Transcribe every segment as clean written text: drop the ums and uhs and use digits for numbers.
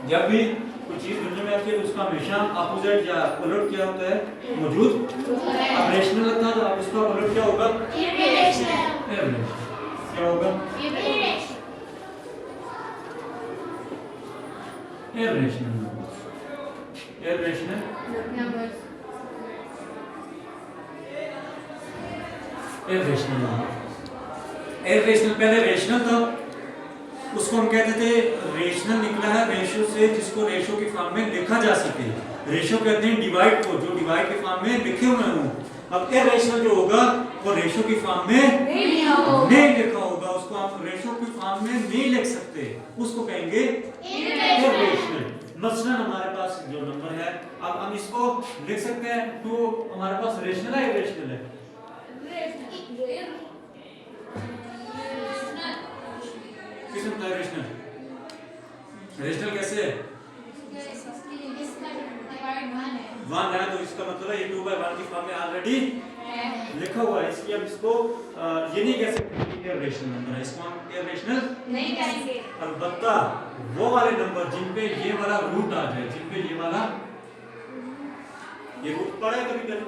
जब भी कोई चीज दुनिया में आती है उसका हमेशा अपोजिट या उलट क्या होता है, मौजूद। अब रेशनल था तो अब इसका उलट क्या होगा, इरेशनल। क्या होगा, irrational numbers. Irrational numbers, irrational number. Irrational पहले रेशनल था, उसको हम कहते थे रेशनल निकला है रेशो से, जिसको रेशो की फॉर्म में लिखा जा सके। रेशो कहते हैं डिवाइड को, जो डिवाइड की फॉर्म में लिखे हुए हों। अब इरेशनल जो होगा वो रेशो की फॉर्म में नहीं लिखा होगा, उसको आप रेशो की फॉर्म में नहीं लिख सकते, उसको कहेंगे इरेशनल। मसलन हमारे पास जो नंबर है, अब हम इसको लिख सकते हैं, तो हमारे पास रेशनल है, इरेशनल है। किस में रेशनल, रेशनल कैसे है, 1 है, तो इसका मतलब है ये 2/1 की फॉर्म में ऑलरेडी लिखा हुआ है, इसलिए हम इसको ये नहीं कह सकते कि इरेशनल नंबर है, इसको हम इरेशनल नहीं कहेंगे। अलबत्ता वो वाले नंबर जिन पे ये वाला रूट आ जाए, जिन पे ये वाला ये रूट पड़ा है कभी कभी,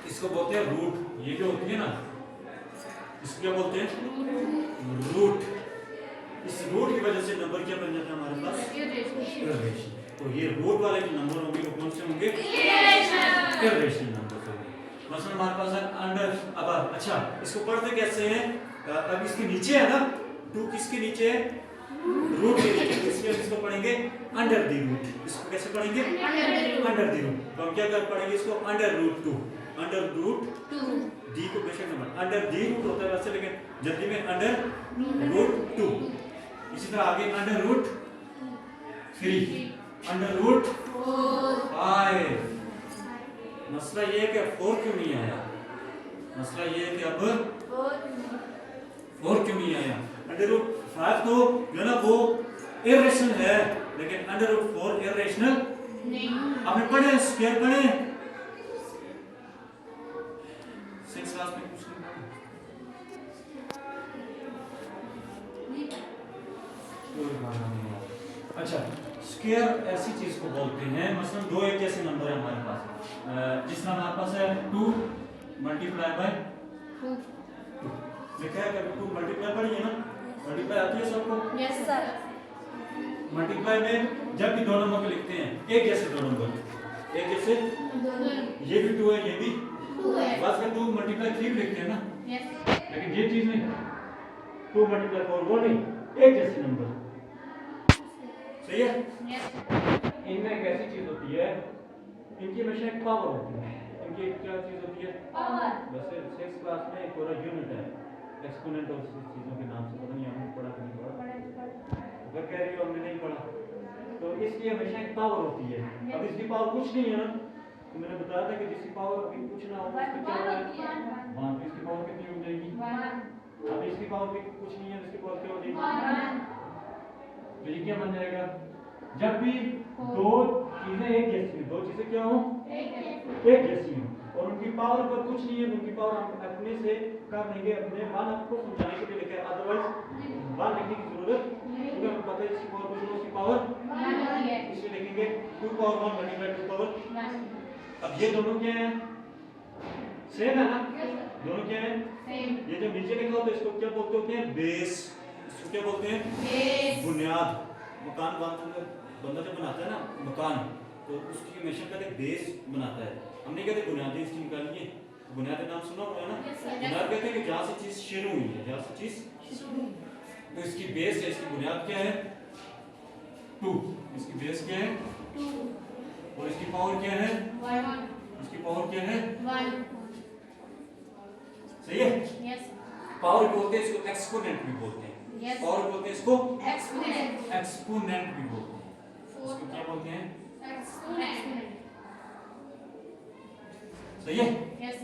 इसको बोलते हैं रूट। ये जो होती है ना, इसको क्या बोलते हैं, रूट। इस रूट की वजह से नंबर क्या बन जाता है हमारे पास, इरेशनल। तो ये रूट वाले जो नंबर होंगे वो कौन से होंगे, इरेशनल नंबर होंगे। मसलन हमारे पास है अंडर, अब अच्छा इसको पढ़ते कैसे हैं, अब इसके नीचे है ना 2, किसके नीचे है, रूट के नीचे, इसलिए हम इसको पढ़ेंगे अंडर द रूट। इसको कैसे पढ़ेंगे, अंडर द रूट। तो हम क्या कर पढ़ेंगे इसको, under root 2, under root 2, D को बेशक नंबर अंडर डी रूट होता है वैसे, लेकिन जल्दी में अंडर रूट 2। इसी तरह आगे अंडर रूट 3, अंडर रूट 5। मसला ये है कि 4 क्यों नहीं आया, मसला ये है कि अब 4 क्यों नहीं आया। अंडर रूट 5 तो जो ना वो इरेशनल है, लेकिन अंडर रूट 4 इरेशनल नहीं। आपने पढ़े, स्क्वायर पढ़े 6 क्लास में, कुछ नहीं। अच्छा, स्क्वायर ऐसी चीज को बोलते हैं, मसलन 2 एक जैसे नंबर है हमारे पास, जिस तरह हमारे पास है 2 मल्टीप्लाई बाय 2 लिखा है, कभी 2 मल्टीप्लाई पढ़िए ना, मल्टीप्लाई आती है सबको, यस सर। मल्टीप्लाई में जब भी 2 नंबर को लिखते हैं, एक जैसे 2 नंबर, एक जैसे, ये भी 2 है, ये भी 2 है, बस में 2 मल्टीप्लाई 3 लिखते हैं ना, यस। लेकिन ये चीज नहीं, 2 मल्टीप्लाई 4 वो नहीं, एक जैसे नंबर, सही है। इनमें एक ऐसी चीज होती है, इनकी हमेशा एक पावर होती है, इनकी क्या चीज होती है, पावर। वैसे 6 क्लास में एक पूरा यूनिट है एक्सपोनेंट ऑफ चीजों के नाम से, पता नहीं आपने पढ़ा कि नहीं पढ़ा, अगर कह रही हो हमने नहीं पढ़ा, तो इसकी हमेशा एक पावर होती है। अब इसकी पावर कुछ नहीं है ना, तो मैंने बताया था कि जिसकी पावर अभी कुछ ना हो उसकी क्या होगा, 1। इसकी पावर कितनी हो जाएगी, 1। अब इसकी पावर भी कुछ नहीं है, इसकी पावर क्या हो जाएगी, 1। तो ये क्या बन जाएगा, जब भी 2 चीजें एक जैसी, 2 चीजें क्या हो, एक जैसी हो, और उनकी पावर पर कुछ नहीं है, उनकी पावर हम अपने से कर लेंगे, अपने मन को समझाने के लिए लिखा है, अदरवाइज 1 लिखने की जरूरत नहीं, क्योंकि हमें पता है इसकी पावर कुछ नहीं, उसकी पावर 1 है, इसलिए लिखेंगे 2 पावर 1 मल्टीप्लाई 2 पावर 1। अब ये दोनों क्या है, सेम है ना, दोनों क्या है सेम। ये जो नीचे लिखा होता है इसको क्या बोलते हैं, बेस। इसको क्या बोलते हैं, बेस, बुनियाद। मकान बंदा जब बनाता है ना मकान, तो उसकी हमेशा कहते बेस बनाता है, हम नहीं कहते बुनियादी इसकी निकालिए, बुनियादी नाम सुना हुआ है ना, बुनियाद कहते हैं कि जहाँ से चीज शुरू हुई है, जहाँ से चीज शुरू, तो इसकी बेस है, इसकी बुनियाद क्या है 2, इसकी बेस क्या है 2, और इसकी पावर क्या है 1, इसकी पावर क्या है 1, सही है, यस। पावर बोलते हैं इसको, एक्सपोनेंट भी बोलते हैं, yes. पावर बोलते हैं इसको एक्सपोनेंट, एक्सपोनेंट भी बोलते हैं, इसको क्या बोलते हैं, एक्सपोनेंट, सही है, यस।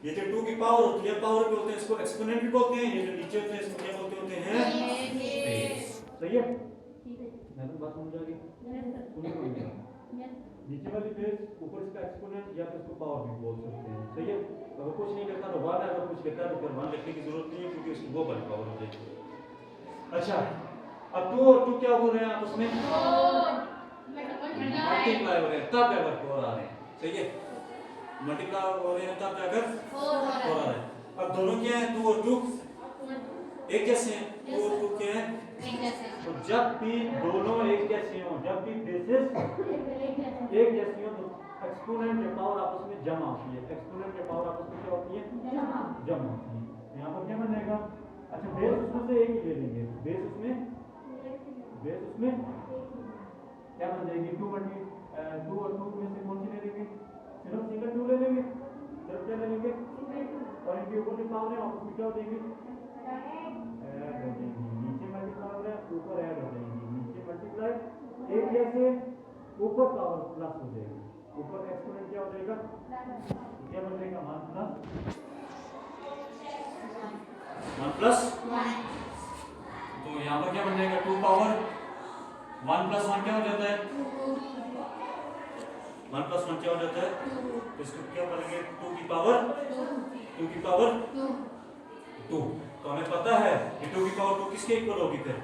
ये जो 2 की पावर होती है, पावर बोलते हैं इसको एक्सपोनेंट भी बोलते हैं, ये जो नीचे होते हैं इसको क्या बोलते होते हैं, बेस, सही है। मैं तो बात समझ आ गई, नीचे वाली बेस, ऊपर इसका एक्सपोनेंट या फिर इसको पावर भी बोल सकते हैं, सही है। अगर कुछ नहीं करता तो 1 है, अगर कुछ करता तो फिर 1 लिखने की जरूरत नहीं है, क्योंकि उसकी वो वाली पावर हो जाएगी। अच्छा, अब 2 और 2 क्या हो रहे हैं आपस में? मल्टीप्लाई हो रहे हैं, तब जाकर 4 आ रहे हैं। सही है, मल्टीप्लाई हो रहे हैं तब जाकर 4 आ रहे हैं। अब दोनों क्या है? 2 और 2 एक जैसे हैं। 2 और 2 क्या है? तो जब भी दोनों एक जैसे हो, जब भी बेसिस एक जैसी हो, तो एक्सपोनेंट की पावर आपस में जमा होती है। एक्सपोनेंट की पावर आपस में क्या होती है? जमा होती है। यहाँ पर क्या बनेगा? अच्छा, बेस उसमें से एक ही ले लेंगे। बेस उसमें क्या बन जाएगी? 2 और 2 में से कौन सी ले लेंगे? सिर्फ सिंगल 2 ले लेंगे। सिर्फ क्या ले लेंगे? और इनके ऊपर जो पावर है आपस में क्या हो जाएगी? ऐड हो जाएंगी। नीचे मल्टीप्लाई हो रहा है, ऊपर ऐड हो जाएंगी। नीचे मल्टीप्लाई एक जैसे, ऊपर पावर प्लस हो जाएगी। ऊपर एक्सपोनेंट क्या हो जाएगा? क्या बन जाएगा? 1 प्लस 1। तो यहाँ पर क्या बन जाएगा? 2 पावर 1 प्लस 1 क्या हो जाता है? 1 प्लस 1 क्या हो जाता है? तो इसको क्या करेंगे? 2 की पावर 2। तो हमें पता है कि 2 की पावर 2 किसके इक्वल होगी? फिर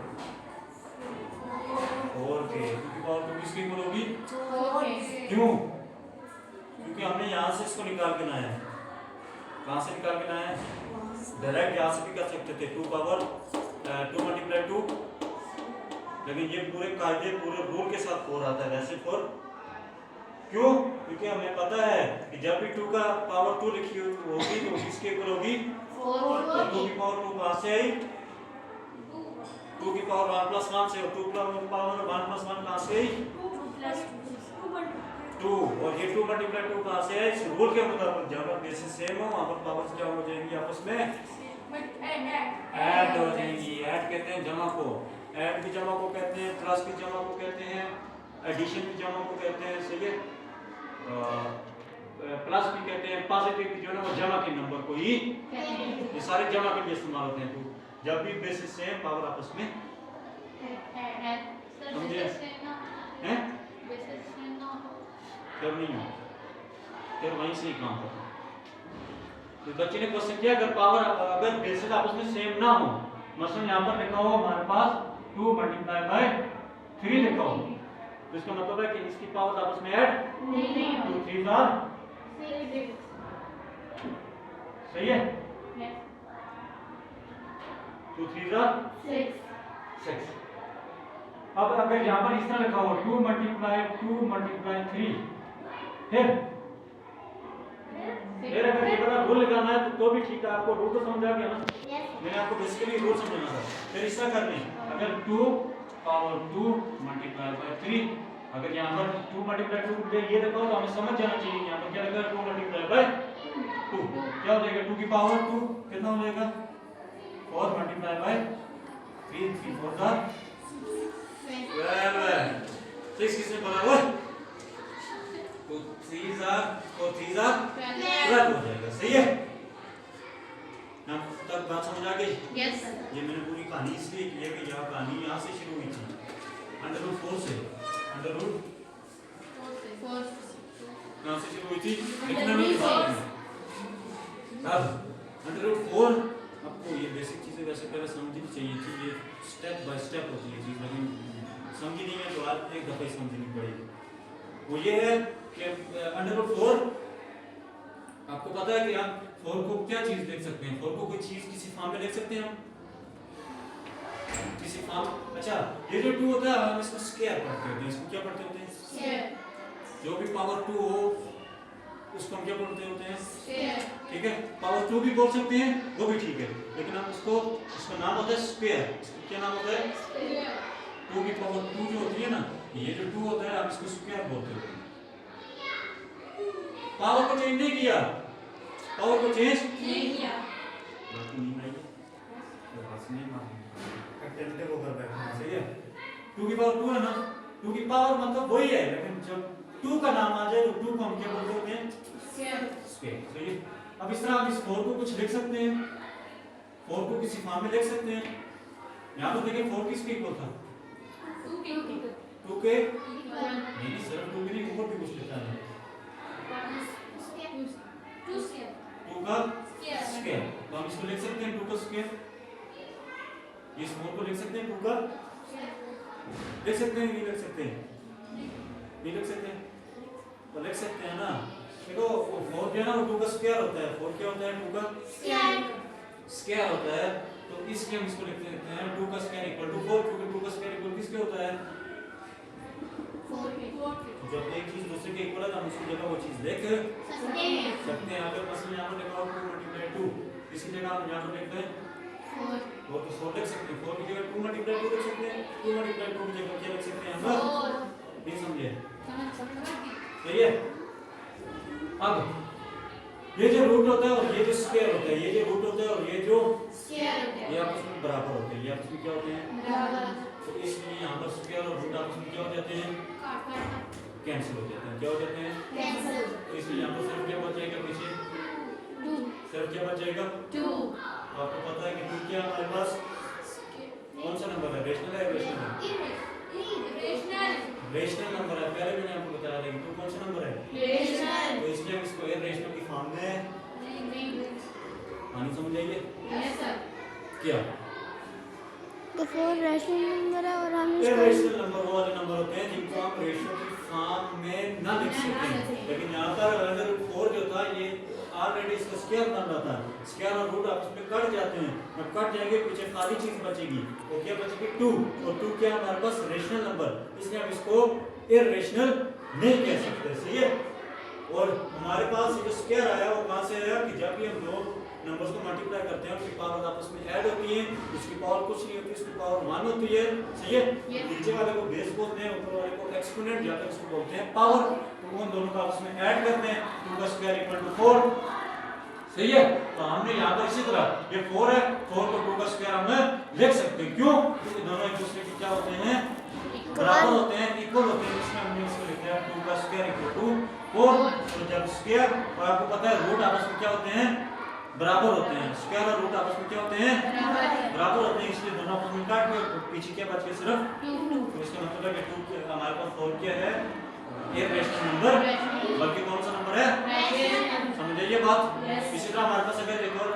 4 के। 2 की पावर 2 किसके इक्वल होगी? 4 के। क्यों? क्योंकि हमने यहाँ से इसको निकाल के लाया है। कहाँ से निकाल के लाया है? डायरेक्ट यहाँ से भी कर सकते थे, 2 पावर 2 मल्टीप्लाई 2, लेकिन ये पूरे कायदे पूरे रूल के साथ 4 आता है। वैसे 4 क्यों? क्योंकि हमें पता है कि जब भी 2 का पावर 2 लिखी होगी तो किसके इक्वल होगी? 4। 2 की पावर 2 कहाँ से आई? 2 की पावर 1 प्लस 1 से, और 2 की पावर 1 प्लस 1 कहाँ से आई? 2। और ये 2 मल्टीप्लाई 2 कहाँ से है? इस रूल के मुताबिक जब बेसिस सेम हो वहाँ पर पावर्स क्या हो जाएंगी? आपस में ऐड हो जाएंगी। ऐड कहते हैं जमा को, ऐड की जमा को कहते हैं, प्लस की जमा को कहते हैं, एडिशन की जमा को कहते हैं। सही है, प्लस भी कहते हैं। पॉजिटिव की जो है ना वो जमा के नंबर को ही, ये सारे जमा के लिए इस्तेमाल होते हैं। तो जब भी बेसिस सेम पावर आपस में समझे हैं, फिर नहीं हो, फिर वहीं से ही काम करता। तो बच्चे ने क्वेश्चन किया अगर पावर अगर बेसिस आपस में सेम ना हो, मसलन यहाँ पर लिखा हो हमारे पास 2 मल्टीप्लाई बाय 3 लिखा हो, तो इसका मतलब है कि इसकी पावर आपस में ऐड नहीं हो। 2 3 आर सही है, 2 3 आर 6। अब अगर यहाँ पर इस तरह लिखा हो 2 मल्टीप्लाई 3, फिर अगर ये वाला रूल लगाना है तो भी ठीक है। आपको रूल तो समझ आ गया ना? मैंने आपको बेसिकली रूल समझाना था। फिर इस तरह करनी है, अगर 2 पावर 2 मल्टीप्लाई बाय 3, अगर यहाँ पर 2 मल्टीप्लाई 2 ये लिखा हो तो हमें समझ जाना चाहिए यहाँ पर क्या लिखा है? 2 मल्टीप्लाई बाय 2 क्या हो जाएगा? 2 की पावर 2 कितना हो जाएगा? 4 मल्टीप्लाई बाय 3, 3 4 का 12। 6 किसने बराबर? 2 3 और 3 12 हो जाएगा। सही है, यहाँ तक बात समझ आ गई? यस। ये मैंने पूरी कहानी इसलिए की है कि यह कहानी यहाँ से शुरू हुई थी, √4 से, √4 यहाँ से शुरू हुई थी, लेकिन अभी अब √4 आपको ये बेसिक चीजें वैसे पहले समझनी चाहिए थी। ये स्टेप बाय स्टेप होती है चीज, लेकिन समझी नहीं है तो आज एक दफा ही समझनी पड़ेगी। वो ये है कि √4 आपको पता है कि आप 4 को क्या चीज देख सकते हैं? 4 को कोई चीज किसी फॉर्म में देख सकते हैं हम, किसी फॉर्म। अच्छा, ये जो 2 होता है हम इसको स्क्वायर पढ़ते होते हैं। इसको क्या पढ़ते होते हैं? स्क्वायर। जो भी पावर 2 हो उसको हम क्या बोलते होते हैं? स्क्वायर। ठीक है, पावर 2 भी बोल सकते हैं, वो भी ठीक है, लेकिन हम उसका नाम होता है स्क्वायर। क्या नाम होता है? स्क्वायर। 2 की पावर 2 जो होती है ना, ये जो 2 होता है हम इसको स्क्वायर बोलते हैं। पावर को चेंज नहीं किया, पावर को चेंज नहीं किया, वो कर बैठना। सही है, 2 की पावर 2 है ना, 2 की पावर मतलब वही है, लेकिन जब 2 का नाम आ जाए तो 2 को हम क्या बोलते हैं? स्क्वायर। सही है, अब इस तरह आप इस 4 को कुछ लिख सकते हैं, 4 को किसी फॉर्म में लिख सकते हैं। यहाँ पर देखिए 4 किसके इक्वल था? 2 के नहीं, सिर्फ 2 के नहीं, ऊपर भी कुछ लिखा है 2 का स्क्वायर। तो हम इसको लिख सकते हैं 2 का स्क्वायर, इस 4 को लिख सकते हैं 2 का लिख सकते हैं नहीं लिख सकते हैं? नहीं लिख सकते हैं तो लिख सकते हैं ना। देखो 4 क्या ना वो 2 का स्क्वायर होता है। 4 क्या होता है? 2 का स्क्वायर होता है। तो इसलिए हम इसको लिख सकते हैं 2 का स्क्वायर इक्वल टू 4, क्योंकि 2 का स्क्वायर इक्वल किसके होता है? 4 के। जब एक चीज दूसरे के इक्वल है तो हम उसकी जगह वो चीज लिख सकते हैं। अगर मसलन यहाँ पर लिखा हो 2 × 2, इसकी जगह हम यहाँ पर लिखते हैं 4, तो 4 लिख सकते हैं। 4 की जगह 2 × 2 लिख सकते हैं। 2 × 2 की जगह क्या लिख सकते हैं हम? नहीं समझे? सही है। अब ये जो रूट होता है और ये जो स्क्वायर होता है, ये जो रूट होता है और ये जो स्क्वायर होता है, ये आपस में बराबर होते हैं। ये आपस में क्या होते हैं? बराबर। तो इसलिए यहाँ पर स्क्वायर और रूट आपस में क्या हो जाते हैं? कैंसिल हो जाते हैं। क्या हो जाते हैं? कैंसिल। तो इसलिए यहाँ पर सिर्फ क्या बच जाएगा पीछे? 2। सिर्फ क्या बच जाएगा? 2। आपको पता है कि 2 क्या हमारे पास कौन सा नंबर है? रेशनल है इरेशनल है? रेशनल नंबर है। पहले मैंने आपको बताया था कि 2 कौन सा नंबर है? रेशनल। तो इसलिए हम इसको इरेशनल की फॉर्म में आनी समझ आइए यस सर। क्या? तो 4 रैशनल नंबर है और हम इरेशनल नंबर वो वाले नंबर होते हैं जिनको हम रेशनल की फॉर्म में ना लिख सकते हैं। लेकिन यहाँ पर अगर 4 जो था ये ऑलरेडी इसका स्क्वायर बन रहा था। स्क्वायर और रूट आपस में कट जाते हैं। जब कट जाएंगे पीछे खाली चीज बचेगी। वो क्या बचेगी? 2। और 2 क्या हमारे पास? Rational number. इसलिए हम इसको इरेशनल नहीं कह सकते। सही है। और हमारे पास ये जो स्क्वायर आया वो कहां से आया कि जब भी हम दो नंबर्स को मल्टीप्लाई करते हैं उनकी पावर आपस में ऐड होती है। इसकी पावर कुछ नहीं होती, इसकी पावर 1 होती है। सही है। नीचे वाले को बेस बोलते हैं, ऊपर वाले को एक्सपोनेंट या फिर इसको बोलते हैं पावर। तो उन दोनों को आपस में ऐड करते हैं। 2 का स्क्वायर इक्वल टू 4। सही है। तो हमने यहाँ पर इसी तरह ये 4 है, 4 को 2 का स्क्वायर हम लिख सकते हैं। क्यों? क्योंकि दोनों एक दूसरे के क्या होते हैं? बराबर होते हैं, इक्वल होते हैं। इसमें हमने इसको लिखा है 2 का स्क्वायर इक्वल टू 4। तो जब स्क्वायर और आपको पता है रूट आपस में क्या होते हैं? बराबर होते हैं। स्क्वायर और रूट आपस में क्या होते हैं? बराबर होते हैं। इसलिए दोनों आपस में काट के पीछे क्या बच गया? सिर्फ 2। तो इसका मतलब है कि 2 हमारे पास 4 क्या है? ये रेशनल नंबर, बल्कि कौन सा नंबर है? समझ आइए बात। इसी तरह हमारे पास अगर एक और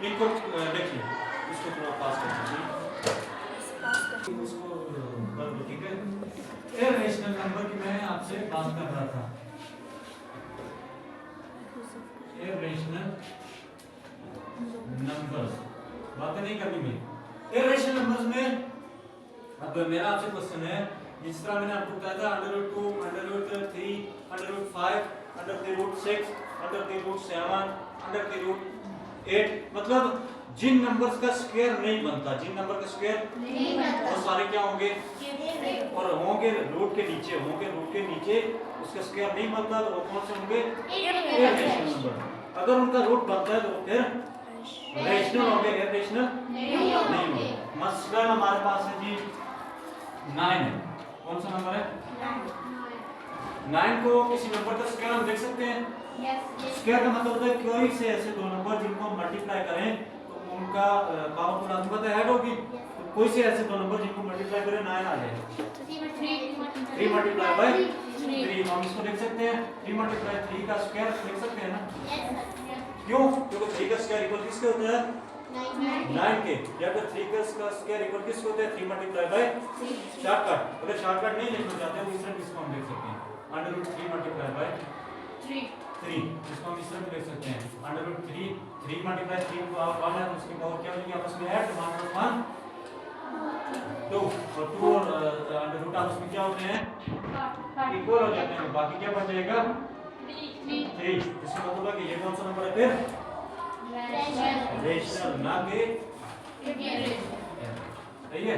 इनको देखिए, इसको थोड़ा पास कर दीजिए, उसको कर दो। ठीक है। इरेशनल नंबर की मैं आपसे बात कर रहा था। इरेशनल नंबर्स बातें नहीं करनी मैं। इरेशनल नंबर्स में अब मेरा आपसे क्वेश्चन है, जिस तरह मैंने आपको बताया था √2, √3, √5, √6, √7, √8, मतलब जिन नंबर्स का स्क्वायर नहीं बनता, जिन नंबर का स्क्वायर नहीं बनता, वो सारे क्या होंगे? और होंगे रूट के नीचे, होंगे रूट के नीचे। उसका स्क्वायर नहीं बनता तो वो कौन से होंगे? Irrational number. अगर उनका रूट बनता है तो फिर रेशनल होंगे, इरेशनल नहीं होंगे। मसलन हमारे पास है जी 9 है। कौन सा नंबर है? 9 को किसी नंबर का स्क्वायर हम देख सकते हैं। स्क्वायर का मतलब होता है कोई से ऐसे दो नंबर जिनको हम मल्टीप्लाई करें तो उनका पावर तो आपको पता है ऐड होगी। तो कोई से ऐसे दो नंबर जिनको मल्टीप्लाई करें 9 आ जाए। 3 मल्टीप्लाई बाय 3 हम इसको देख सकते हैं। 3 मल्टीप्लाई 3 का स्क्वायर देख सकते हैं ना? क्यों? क्योंकि 3 का स्क्वायर इक्वल किसके होता है? 9 के। या फिर 3 का स्क्वायर इक्वल किसके होता है? 3 मल्टीप्लाई बाय शॉर्टकट। अगर शॉर्टकट नहीं लिखना चाहते हैं तो इस तरह इसको हम देख सकते हैं √3 मल्टीप्लाई बाय 3। इसको हम इस तरह लिख सकते हैं √3 3 मल्टीप्लाई 3 को आप 1 है तो उसकी पावर क्या होगी? आपस में ऐड 1 + 1 2 और 2 और √ आपस में क्या होते हैं? इक्वल हो जाते हैं। बाकी क्या बच जाएगा? 3। इसका मतलब है कि ये कौन सा नंबर है फिर? रेशनल, ना कि सही है।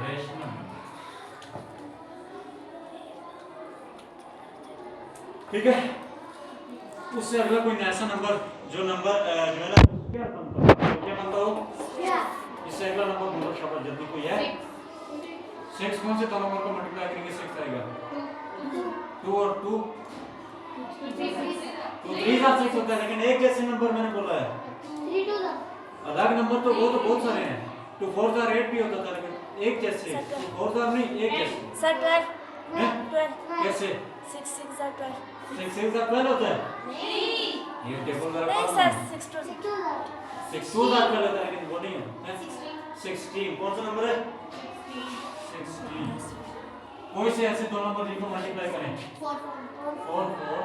रेशनल। ठीक है। उससे अगला कोई ऐसा नंबर जो नंबर जो है ना क्या बनता हो? इससे अगला नंबर बोलो शाबाश जल्दी। कोई है? 6 कौन से दो नंबर को मल्टीप्लाई करेंगे 6 आएगा? 2 और 2 तो 3 का 6 होता है। लेकिन एक जैसे नंबर मैंने बोला है। अलग नंबर तो वो तो बहुत सारे हैं। 2 4 8 भी होता था, लेकिन एक जैसे 2 4 नहीं एक जैसे। सर 12 कैसे? 6 6 12 6 12 होता है? ये टेबल मेरे पास नहीं सर 6 6 2 12 होता है, लेकिन वो नहीं है। 16 कौन सा नंबर है 16 कोई से ऐसे दो नंबर जिनको मल्टीप्लाई करें 4 4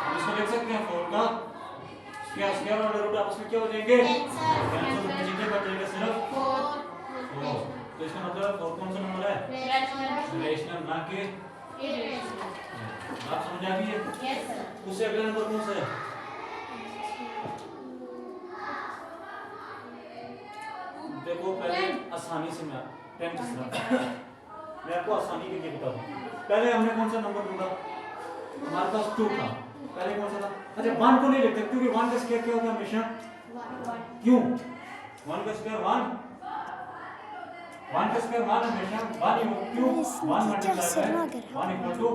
हम इसको देख सकते हैं 4 का स्क्वायर और अंडर रूट आपस में क्या हो जाएंगे कैंसिल होने नीचे बचेगा सिर्फ 4 तो इसका मतलब 4 कौन सा नंबर है रेशनल ना कि आप समझ आ गई है उससे अगला नंबर कौन सा है देखो पहले आसानी से मैं 10 मैं आपको आसानी के लिए बता दूं पहले हमने कौन सा नंबर ढूंढा हमारे पास 2 था पहले कौन सा था अच्छा 1 को नहीं लिखते क्योंकि 1 का स्क्वायर क्या होता है हमेशा क्यों 1 का स्क्वायर 1 का स्क्वायर 1 हमेशा 1 ही क्यों 1 मल्टीप्लाई बाय 1 इक्वल टू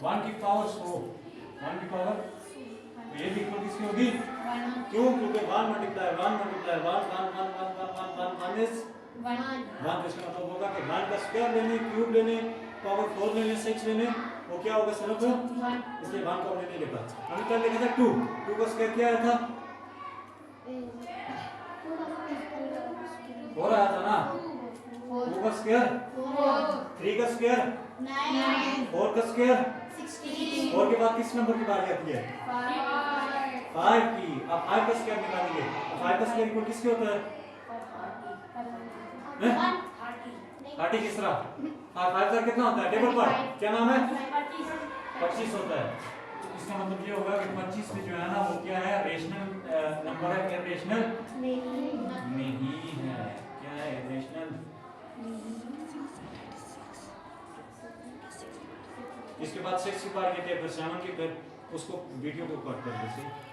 1 की पावर 100 1 की पावर तो ये भी इक्वल किसकी होगी क्यों क्योंकि 1 मल्टीप्लाई 1 इज 1 तो इसका मतलब होगा कि 1 का स्क्वायर लेने क्यूब लेने पावर 4 लेने 6 लेने वो क्या होगा सिर्फ 1 इसलिए 1 का हमने नहीं लिखा हमने क्या लिखा था 2 का स्क्वायर क्या आया था हो रहा था ना 2 का स्क्वायर 3 का स्क्वायर 4 का स्क्वायर 4 के बाद किस नंबर की बात आती है 5 की अब 5 का स्क्वायर निकालेंगे 5 का स्क्वायर इक्वल किसके होता है 30 किस तरह 5 का कितना होता है टेबल पर क्या नाम है 25 होता है तो इसका मतलब ये होगा कि 25 में जो है ना वो क्या है रेशनल नंबर है क्या रेशनल नहीं है क्या है रेशनल इसके बाद 6 की बार ये फिर 7 की फिर उसको वीडियो को कट कर दो